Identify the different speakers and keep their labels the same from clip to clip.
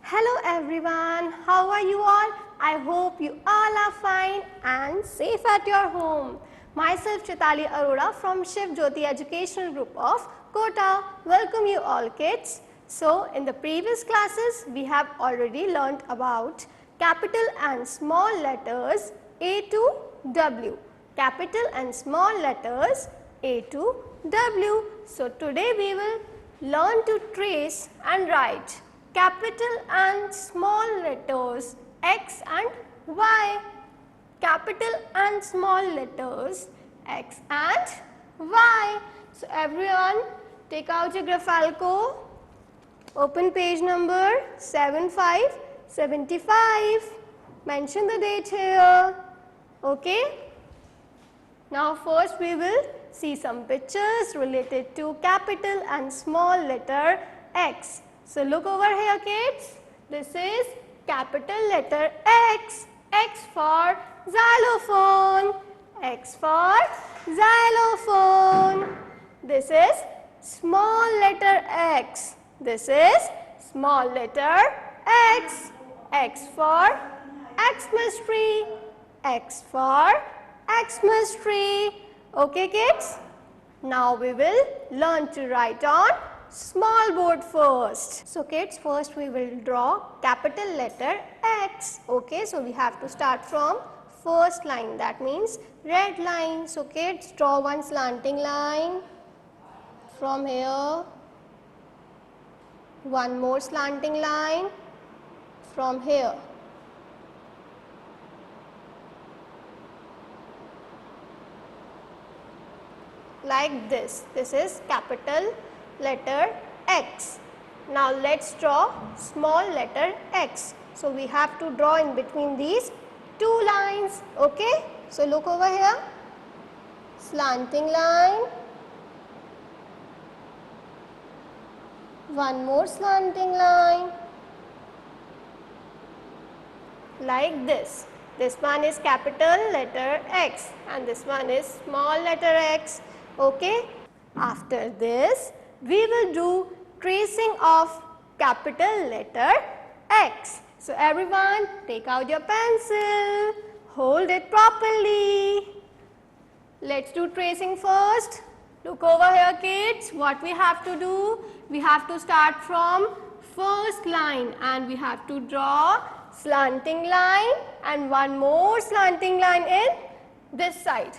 Speaker 1: Hello everyone, how are you all? I hope you all are fine and safe at your home. Myself Chitali Arora from Shiv Jyoti Educational Group of Kota. Welcome you all kids. So in the previous classes we have already learnt about capital and small letters A to W. Capital and small letters A to W. So today we will learn to trace and write capital and small letters X and Y. Capital and small letters X and Y. So everyone take out your Grafalco, open page number 7575, mention the date here, okay. Now first we will see some pictures related to capital and small letter X. So look over here kids, this is capital letter X, X for xylophone, X for xylophone. This is small letter X, this is small letter X, X for Xmas tree, X for Xmas tree. Okay kids, now we will learn to write on small board first. So kids, first we will draw capital letter X. Okay, so we have to start from first line, that means red line. So kids, draw one slanting line from here, one more slanting line from here. Like this, this is capital letter X. Now let's draw small letter X. So we have to draw in between these two lines, okay. So look over here, slanting line, one more slanting line, like this. This one is capital letter X and this one is small letter X, okay. After this, we will do tracing of capital letter X. So everyone take out your pencil, hold it properly. Let's do tracing first. Look over here kids, what we have to do? We have to start from first line and we have to draw slanting line and one more slanting line in this side.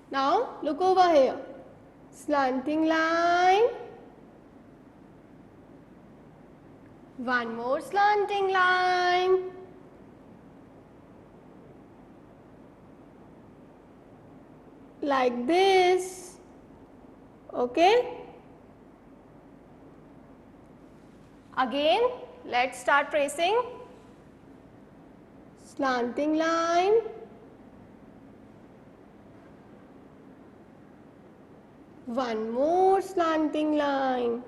Speaker 1: Now look over here, slanting line, one more slanting line, like this, okay. Again, let's start tracing. Slanting line, one more slanting line,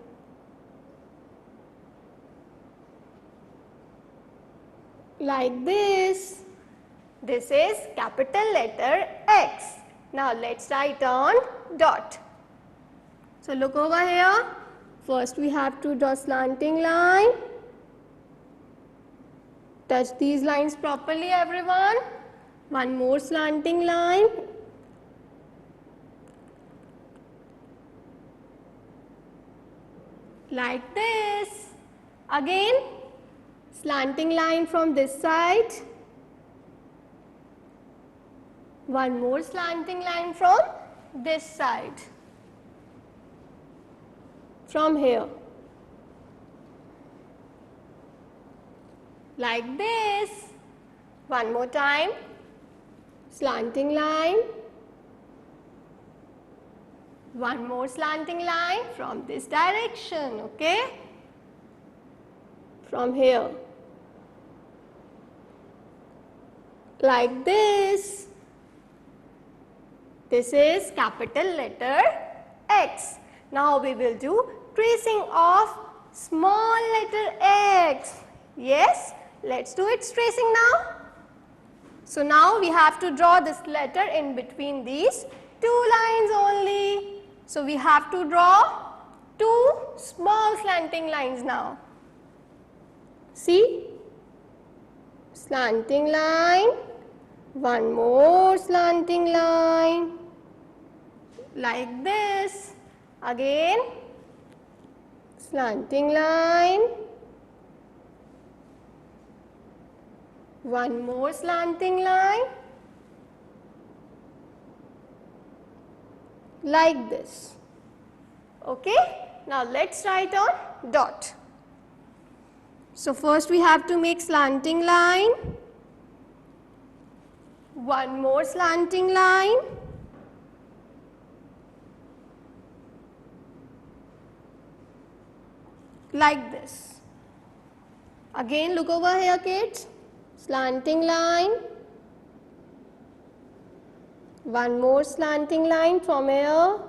Speaker 1: like this. This is capital letter X. Now let's write on dot. So look over here, first we have to draw slanting line. Touch these lines properly everyone. One more slanting line, like this. Again, slanting line from this side, one more slanting line from this side, from here, like this. One more time, slanting line, one more slanting line from this direction, okay, from here, like this. This is capital letter X. Now we will do tracing of small letter X. Yes, let's do its tracing now. So now we have to draw this letter in between these two lines only. So we have to draw two small slanting lines now. See, slanting line, one more slanting line, like this. Again, slanting line, one more slanting line, like this. Okay, now let's write on dot. So first we have to make slanting line, one more slanting line, like this. Again, look over here, kids. Slanting line, one more slanting line from here,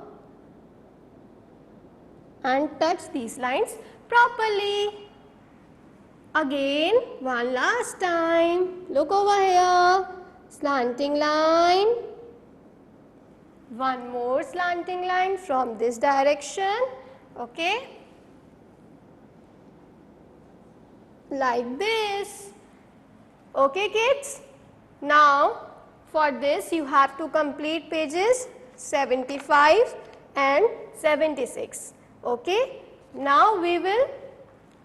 Speaker 1: and touch these lines properly. Again, one last time. Look over here. Slanting line, one more slanting line from this direction. Okay, like this. Okay, kids. Now, for this you have to complete pages 75 and 76. Okay. Now we will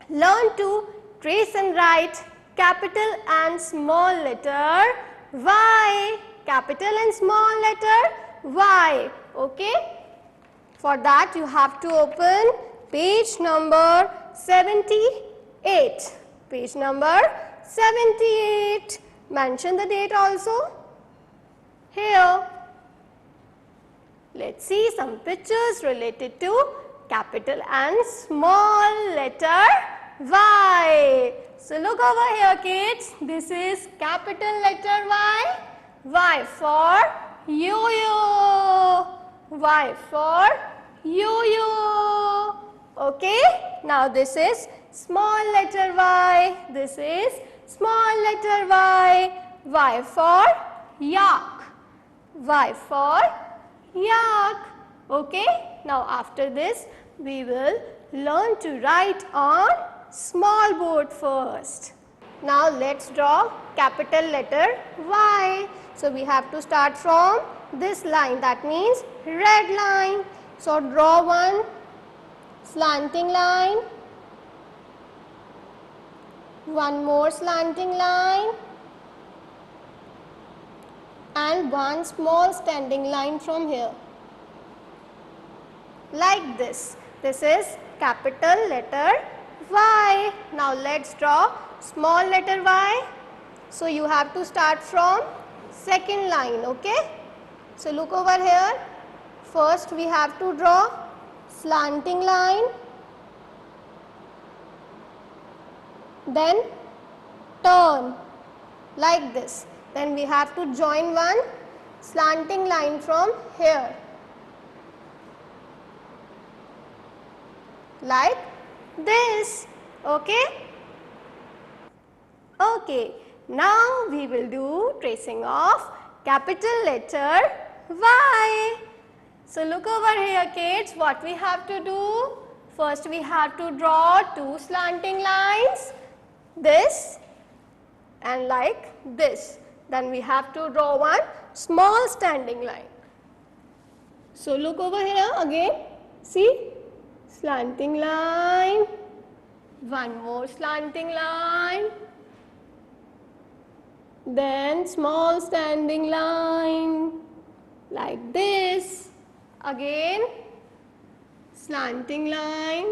Speaker 1: learn to trace and write capital and small letter Y. Capital and small letter Y. Okay. For that you have to open page number 78. Page number 78. Mention the date also here. Let's see some pictures related to capital and small letter Y. So look over here, kids. This is capital letter Y. Y for yo-yo. Y for yo-yo. Okay. Now this is small letter Y. This is small letter Y. Y for yak. Y for yak. Okay. Now after this we will learn to write on small board first. Now let's draw capital letter Y. So we have to start from this line, that means red line. So draw one slanting line, one more slanting line, and one small standing line from here, like this. This is capital letter Y. Now let's draw small letter Y. So you have to start from second line. Okay. So look over here. First we have to draw slanting line, then turn like this. Then we have to join one slanting line from here, like this. Okay. Okay. Now we will do tracing of capital letter Y. So look over here, kids. What we have to do? First we have to draw two slanting lines, this and like this. Then we have to draw one small standing line. So look over here again. See? Slanting line, one more slanting line, then small standing line, like this. Again, slanting line,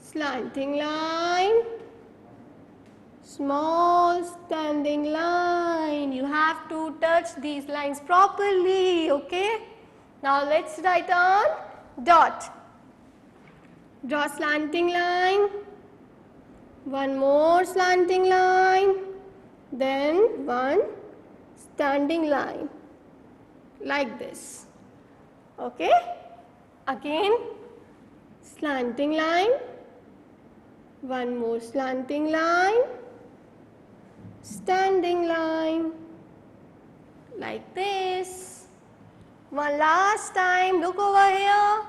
Speaker 1: slanting line, small standing line. You have to touch these lines properly. Okay. Now let's write on dot. Draw slanting line, one more slanting line, then one standing line, like this. Okay. Again, slanting line, one more slanting line, standing line, like this. One last time, look over here.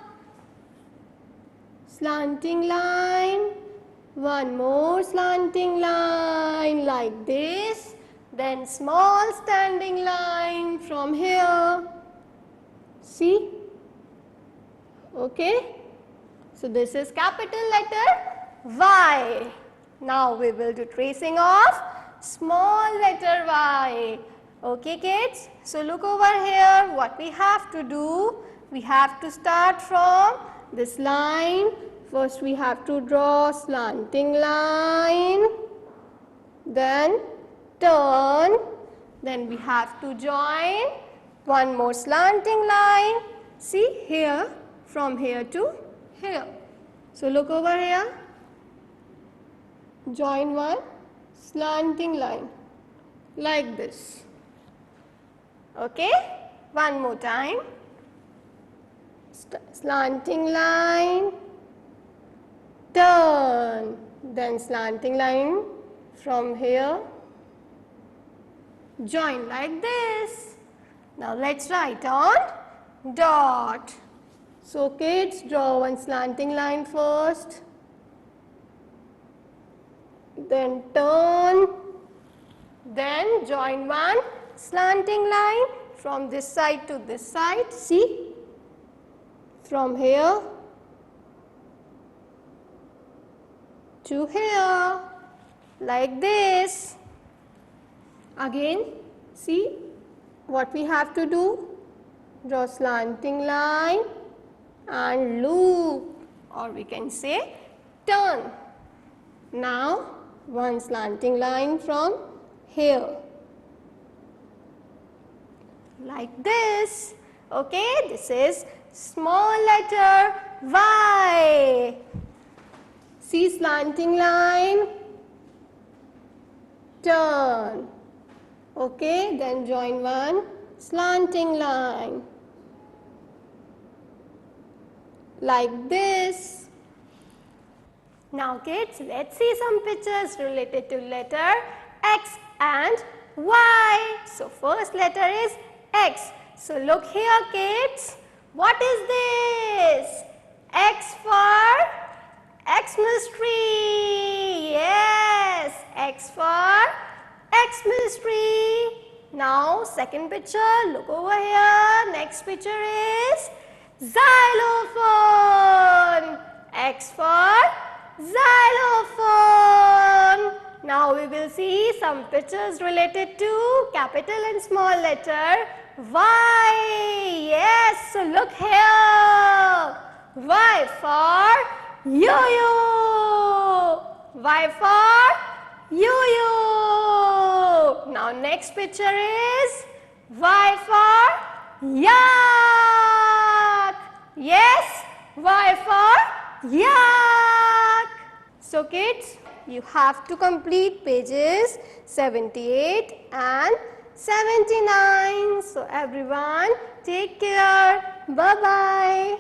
Speaker 1: Slanting line, One more slanting line like this. Then small standing line from here. See? Okay. So this is capital letter Y. Now we will do tracing of small letter y. Okay kids, so look over here, what we have to do, we have to start from this line. First we have to draw slanting line, then turn, then we have to join one more slanting line. See here, from here to here. So look over here, join one slanting line like this. Okay, one more time. Slanting line, turn, then slanting line from here, join like this. Now let's write on dot. So kids, draw one slanting line first, then turn, then join one slanting line from this side to this side. See, from here to here like this. Again, see what we have to do, draw slanting line and loop, or we can say turn. Now one slanting line from here like this. Okay, this is small letter Y. See, slanting line, turn. Okay, then join one slanting line like this. Now kids, let's see some pictures related to letter X and Y. So first letter is X. So look here kids, what is this? X for Xmas tree. Yes, X for Xmas tree. Now second picture, look over here. Next picture is xylophone. X for xylophone. Now we will see some pictures related to capital and small letter Y. Yes, so look here. Y for yo-yo. Y for yo-yo. Now next picture is Y for yak. Yes, Y for yak. So kids, you have to complete pages 78 and 79. So everyone, take care. Bye-bye.